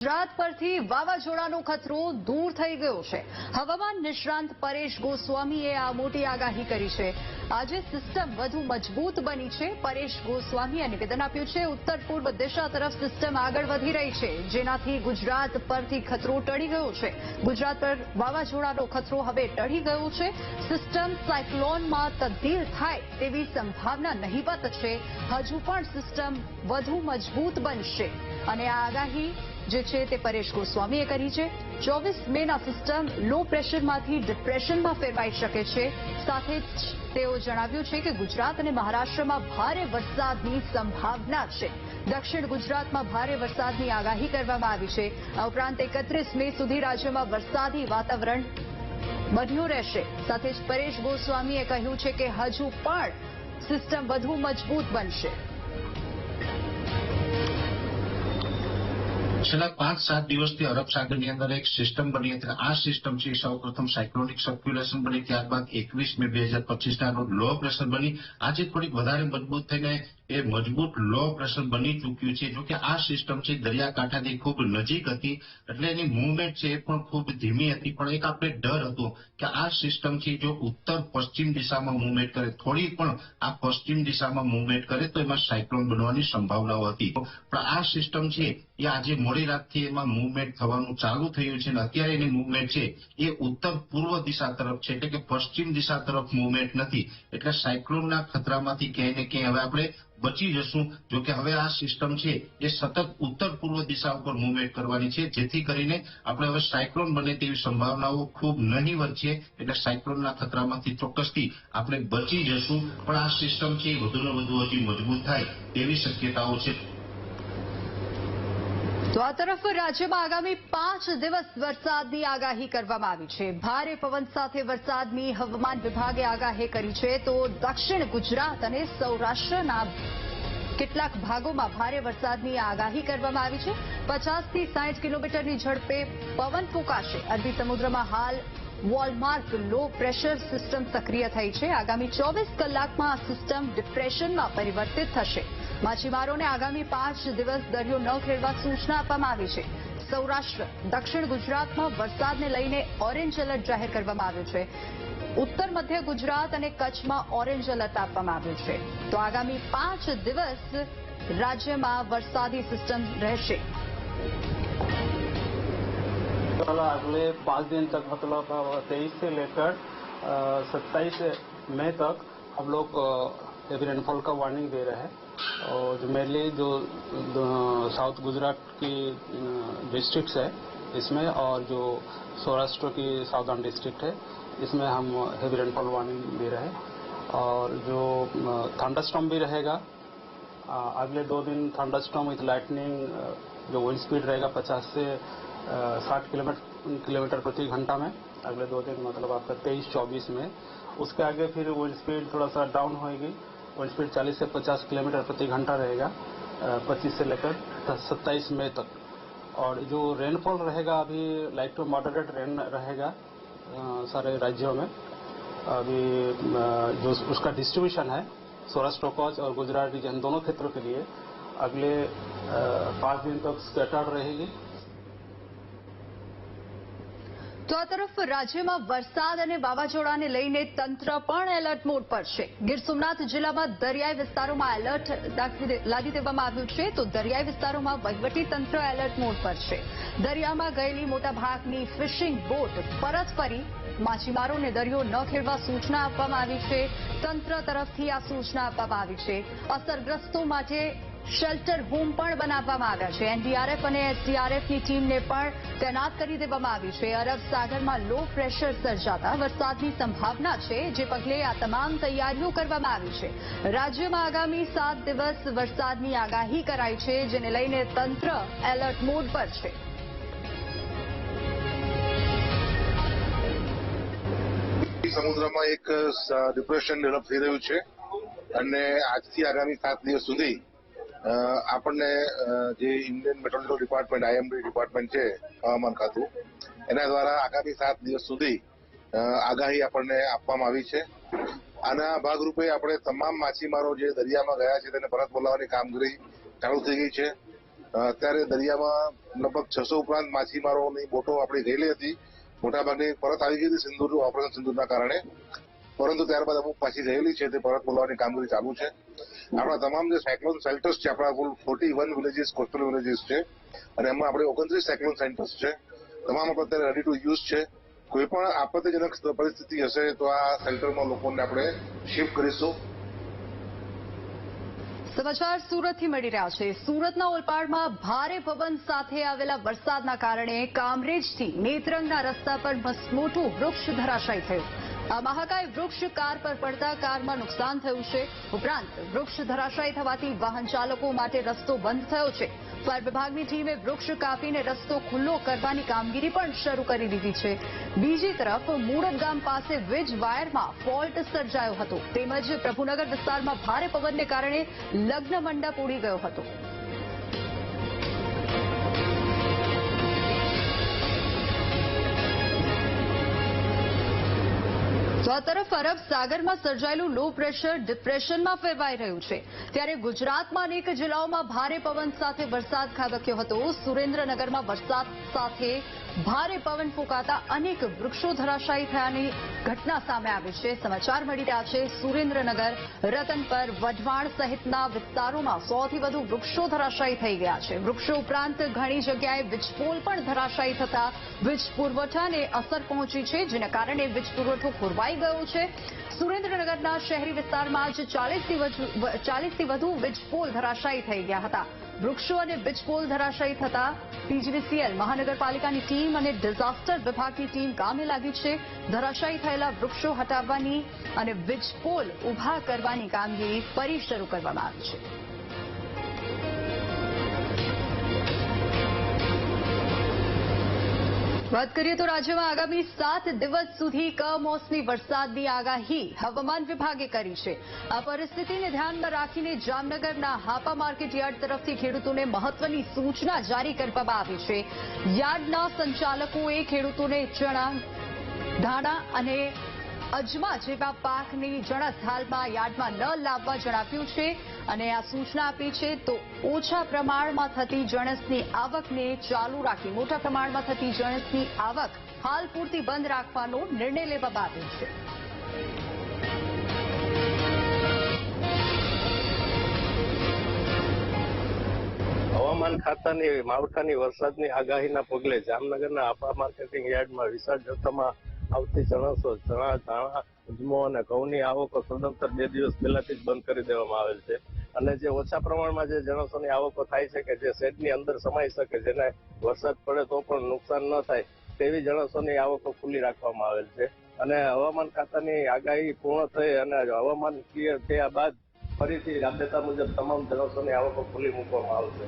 ગુજરાત પરથી વાવાઝોડાનો ખતરો દૂર થઈ ગયો છે। હવામાન નિષ્ણાંત પરેશ ગોસ્વામીએ આ મોટી આગાહી કરી છે। આજે સિસ્ટમ વધુ મજબૂત બની છે। પરેશ ગોસ્વામીએ નિવેદન આપ્યું છે ઉત્તર પૂર્વ દિશા તરફ સિસ્ટમ આગળ વધી રહી છે, જેનાથી ગુજરાત પરથી ખતરો ટળી ગયો છે। ગુજરાત પર વાવાઝોડાનો ખતરો હવે ટળી ગયો છે। સિસ્ટમ સાયક્લોનમાં તબદીલ થાય તેવી સંભાવના નહીવત છે। હજુ પણ સિસ્ટમ વધુ મજબૂત બનશે અને આ આગાહી જે છે તે પરેશ ગોસ્વામીએ કરી છે। 24 મેના સિસ્ટમ લો પ્રેશરમાંથી ડિપ્રેશનમાં ફેરવાઈ શકે છે। સાથે જ તેઓ જણાવ્યું છે કે ગુજરાત અને મહારાષ્ટ્રમાં ભારે વરસાદની સંભાવના છે। દક્ષિણ ગુજરાતમાં ભારે વરસાદની આગાહી કરવામાં આવી છે। આ ઉપરાંત 31 મે સુધી રાજ્યમાં વરસાદી વાતાવરણ બન્યું રહેશે। સાથે જ પરેશ ગોસ્વામીએ કહ્યું છે કે હજુ પણ સિસ્ટમ વધુ મજબૂત બનશે। છેલ્લા 5-7 દિવસથી અરબ સાગરની અંદર એક સિસ્ટમ બની હતી। આ સિસ્ટમ છે સૌપ્રથમ સાયક્લોનિક સર્ક્યુલેશન બની, ત્યારબાદ 21 મે 2025 ના લો પ્રેશર બની। આજે થોડીક વધારે મજબૂત થઈને એ મજબૂત લો પ્રેશર બની ચૂક્યું છે। જો કે આ સિસ્ટમ છે દરિયાકાંઠાથી ખૂબ નજીક હતી, એટલે એની મૂવમેન્ટ છે એ પણ ખૂબ ધીમી હતી। પણ એક આપણે ડર હતો કે આ સિસ્ટમ છે જો ઉત્તર પશ્ચિમ દિશામાં મૂવમેન્ટ કરે, થોડી પણ આ પશ્ચિમ દિશામાં મૂવમેન્ટ કરે તો એમાં સાયક્લોન બનવાની સંભાવનાઓ હતી। પણ આ સિસ્ટમ છે એ આજે મોડી રાતથી એમાં મૂવમેન્ટ થવાનું ચાલુ થયું છે અને અત્યારે એની મૂવમેન્ટ છે એ ઉત્તર પૂર્વ દિશા તરફ છે, એટલે કે પશ્ચિમ દિશા તરફ મૂવમેન્ટ નથી। એટલે સાયક્લોનના ખતરામાંથી ક્યાંય ને ક્યાંય હવે આપણે બચી જશું। જો કે હવે આ સિસ્ટમ છે એ સતત ઉત્તર પૂર્વ દિશા ઉપર મૂવમેન્ટ કરવાની છે, જેથી કરીને આપણે હવે સાયક્લોન બને તેવી સંભાવનાઓ ખૂબ નહીવત છે। એટલે સાયક્લોનના ખતરામાંથી ચોક્કસથી આપણે બચી જશું, પણ આ સિસ્ટમ છે એ વધુને વધુ હજી મજબૂત થાય તેવી શક્યતાઓ છે। તો આ તરફ રાજ્યમાં આગામી 5 દિવસ વરસાદની આગાહી કરવામાં આવી છે। ભારે પવન સાથે વરસાદની હવામાન વિભાગે આગાહી કરી છે। તો દક્ષિણ ગુજરાત અને સૌરાષ્ટ્રના કેટલાક ભાગોમાં ભારે વરસાદની આગાહી કરવામાં આવી છે। 50 થી 60 કિલોમીટરની ઝડપે પવન ફૂંકાશે। અરબી સમુદ્રમાં હાલ વોલમાર્ક લો પ્રેશર સિસ્ટમ સક્રિય થઈ છે। આગામી 24 કલાકમાં આ સિસ્ટમ ડિપ્રેશનમાં પરિવર્તિત થશે। માછીમારોને આગામી 5 દિવસ દરિયો ન ખેડવા સૂચના આપવામાં આવી છે। સૌરાષ્ટ્ર, દક્ષિણ ગુજરાતમાં વરસાદને લઈને ઓરેન્જ એલર્ટ જાહેર કરવામાં આવ્યું છે। ઉત્તર મધ્ય ગુજરાત અને કચ્છમાં ઓરેન્જ એલર્ટ આપવામાં આવ્યું છે। તો આગામી 5 દિવસ રાજ્યમાં વરસાદી સિસ્ટમ રહેશે। अगले 5 दिन तक मतलब 23 से लेकर 27 मई तक हम लोग हेवी रेनफॉल का वार्निंग दे रहे हैं। और जो मेनली जो साउथ गुजरात की डिस्ट्रिक्ट्स है इसमें, और जो सौराष्ट्र की साउदर्न डिस्ट्रिक्ट है इसमें हम हेवी रेनफॉल वार्निंग दे रहे हैं। और जो थंडरस्टॉर्म भी रहेगा अगले 2 दिन, थंडरस्टॉर्म विथ लाइटनिंग, जो विंड स्पीड रहेगा 50 से 60 किलोमीटर प्रति घंटा में अगले 2 दिन, मतलब आपका 23-24 में। उसके आगे फिर विंड स्पीड थोड़ा सा डाउन होएगी। विंड स्पीड 40 से 50 किलोमीटर प्रति घंटा रहेगा 25 से लेकर 27 मई तक। और जो रेनफॉल रहेगा अभी लाइट टू मॉडरेट रेन रहेगा सारे राज्यों में। अभी जो उसका डिस्ट्रीब्यूशन है सौराष्ट्र, कच्छ और गुजरात रीजन दोनों क्षेत्रों के लिए अगले 5 दिन तक स्कैटर्ड रहेगी। તો આ તરફ રાજ્યમાં વરસાદ અને વાવાઝોડાને લઈને તંત્ર પણ એલર્ટ મોડ પર છે। ગીર સોમનાથ જિલ્લામાં દરિયાઈ વિસ્તારોમાં એલર્ટ લાદી દેવામાં આવ્યું છે। તો દરિયાઈ વિસ્તારોમાં વહીવટી તંત્ર એલર્ટ મોડ પર છે। દરિયામાં ગયેલી મોટાભાગની ફિશિંગ બોટ પરત ફરી માછીમારોને દરિયો ન ખેડવા સૂચના આપવામાં આવી છે। તંત્ર તરફથી આ સૂચના આપવામાં આવી છે। અસરગ્રસ્તો માટે શેલ્ટર હોમ પણ બનાવવામાં આવ્યા છે। એનડીઆરએફ અને એસડીઆરએફની ટીમને પણ તૈનાત કરી દેવામાં આવી છે। અરબ સાગરમાં લો પ્રેશર સર્જાતા વરસાદની સંભાવના છે, જે પગલે આ તમામ તૈયારીઓ કરવામાં આવી છે। રાજ્યમાં આગામી 7 દિવસ વરસાદની આગાહી કરાઈ છે, જેને લઈને તંત્ર એલર્ટ મોડ પર છે। સમુદ્રમાં એક ડિપ્રેશન ડેવલપ થઈ રહ્યું છે અને આજથી આગામી 7 દિવસ સુધી આપણને જે Indian metrology department, IMD department છે હવામાન ખાતું, એના દ્વારા આગામી 7 દિવસ સુધી આગાહી આપણને આપવામાં આવી છે। આના ભાગરૂપે આપણે તમામ માછીમારો જે દરિયામાં ગયા છે તેને પરત બોલાવવાની કામગીરી ચાલુ થઈ ગઈ છે। અત્યારે દરિયામાં લગભગ 600 ઉપરાંત માછીમારોની બોટો આપણી ગયેલી હતી. મોટાભાગની પરત આવી ગઈ હતી સિંદૂર ઓપરેશન સિંદૂરના કારણે, પરંતુ ત્યારબાદ અમુક પાછી ગયેલી છે તે પરત બોલાવવાની કામગીરી ચાલુ છે. આપણા તમામ જે સાયક્લોન શેલ્ટર્સ છે, આપણા કુલ 41 વિલેજીસ કોસ્ટલ વિલેજીસ છે અને એમાં આપણે 29 સાયક્લોન સેન્ટર્સ છે. તમામ અત્યારે રેડી ટુ યુઝ છે. કોઈ પણ આપત્તિજનક પરિસ્થિતિ હશે તો આ સેન્ટરમાં લોકોને આપણે શિફ્ટ કરીશું. સમાચાર સુરતથી મળી રહ્યા છે. સુરતના ઓલપાડમાં ભારે પવન સાથે આવેલા વરસાદના કારણે કામરેજથી નેત્રંગના રસ્તા પર મસમોટું વૃક્ષ ધરાશાયી થયું. આ મહાકાય વૃક્ષ કાર પર પડતા કારમાં નુકસાન થયું છે. ઉપરાંત વૃક્ષ ધરાશાયી થવાથી વાહન ચાલકો માટે રસ્તો બંધ થયો છે. ફાયર વિભાગની ટીમે વૃક્ષ કાપીને રસ્તો ખુલ્લો કરવાની કામગીરી પણ શરૂ કરી દીધી છે. બીજી તરફ મૂળદ ગામ પાસે વીજ વાયરમાં ફોલ્ટ સર્જાયો હતો. તેમજ પ્રભુનગર વિસ્તારમાં ભારે પવનને કારણે લગ્ન મંડપ ઉડી ગયો હતો. તો આ તરફ અરબ સાગરમાં સર્જાયેલું લો પ્રેશર ડિપ્રેશનમાં ફેરવાઈ રહ્યું છે. ત્યારે ગુજરાતમાં અનેક જિલ્લાઓમાં ભારે પવન સાથે વરસાદ ખાબક્યો હતો. સુરેન્દ્રનગરમાં વરસાદ સાથે ભારે પવન ફૂંકાતા અનેક વૃક્ષો ધરાશાયી થયાની ઘટના સામે આવી છે. સમાચાર મળી રહ્યા છે સુરેન્દ્રનગર, રતનપર, વઢવાણ સહિતના વિસ્તારોમાં 100થી વધુ વૃક્ષો ધરાશાયી થઈ ગયા છે. વૃક્ષો ઉપરાંત ઘણી જગ્યાએ વીજપોલ પણ ધરાશાયી થતા વીજ પુરવઠાને અસર પહોંચી છે, જેના કારણે વીજ પુરવઠો ખોરવાઈ ગયો છે. સુરેન્દ્રનગરના શહેરી વિસ્તારમાં જ 40થી વધુ વીજપોલ ધરાશાયી થઈ ગયા હતા. વૃક્ષો અને વીજપોલ ધરાશાયી થતા પીજીવીસીએલ મહાનગરપાલિકાની ટીમ અને ડિઝાસ્ટર વિભાગની ટીમ કામે લાગી છે. ધરાશાયી થયેલા વૃક્ષો હટાવવાની અને વીજપોલ ઉભા કરવાની કામગીરી ફરી શરૂ કરવામાં આવી છે. વાત કરીએ તો રાજ્યમાં આગામી 7 દિવસ સુધી કમોસમી વરસાદની આગાહી હવામાન વિભાગે કરી છે. આ પરિસ્થિતિને ધ્યાનમાં રાખીને જામનગરના હાપા માર્કેટ યાર્ડ તરફથી ખેડૂતોને મહત્વની સૂચના જારી કરવામાં આવી છે. યાર્ડના સંચાલકોએ ખેડૂતોને ચણા, ધાણા અને અજમા જેવા પાકની જણસ હાલમાં યાર્ડમાં ન લાવવા જણાવ્યું છે અને આ સૂચના આપી છે. તો ઓછા પ્રમાણમાં થતી જણસની આવકને ચાલુ રાખી મોટા પ્રમાણમાં થતી જણસની આવક હાલ પૂરતી બંધ રાખવાનો નિર્ણય લેવામાં આવ્યો છે. હવામાન ખાતાની માવઠાની વરસાદની આગાહીના પગલે જામનગરના આપા માર્કેટિંગ યાર્ડમાં વિશાળ જથ્થામાં આવતી જણસો, ચણા, ધાણા, અજમો અને ઘઉંની આવકો સદંતર 2 દિવસ પહેલાથી જ બંધ કરી દેવામાં આવેલ છે. અને જે ઓછા પ્રમાણમાં જે જણસોની આવકો થાય છે કે જે શેડની અંદર સમાઈ શકે, જેને વરસાદ પડે તો પણ નુકસાન ન થાય તેવી જણસોની આવકો ખુલ્લી રાખવામાં આવેલ છે. અને હવામાન ખાતાની આગાહી પૂર્ણ થઈ અને હવામાન ક્લિયર થયા બાદ ફરીથી રાબેતા મુજબ તમામ જણસોની આવકો ખુલ્લી મૂકવામાં આવશે.